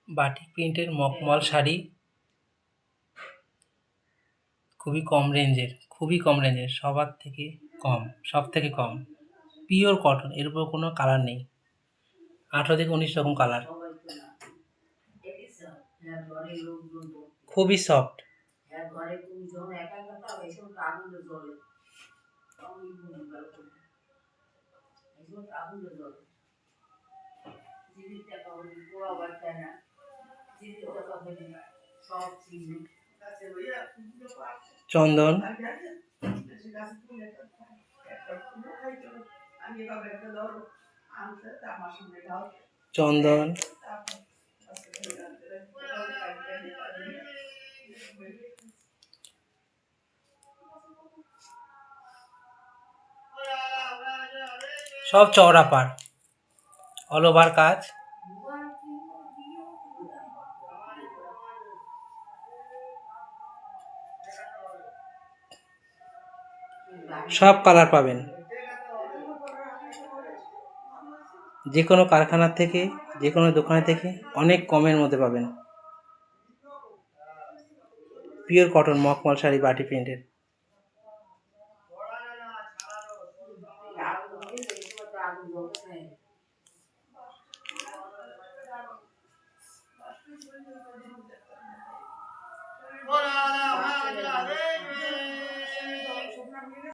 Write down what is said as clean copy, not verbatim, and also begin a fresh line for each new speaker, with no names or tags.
Batik প্রিন্টের মখমল শাড়ি খুবই কম রেঞ্জের, সব থেকে কম পিওর কটন, এর উপর কোনো কালার নেই। 18 থেকে 19 রকম কালার, খুবই সফট। চন্দন, চন্দন, সব চওড়া পাড়, অল ওভার কাজ, সব কালার পাবেন। যে কোনো কারখানার থেকে, যে কোনো দোকানে থেকে অনেক কমের মধ্যে পাবেন। পিওর কটন মখমল শাড়ি বাটিক প্রিন্টের।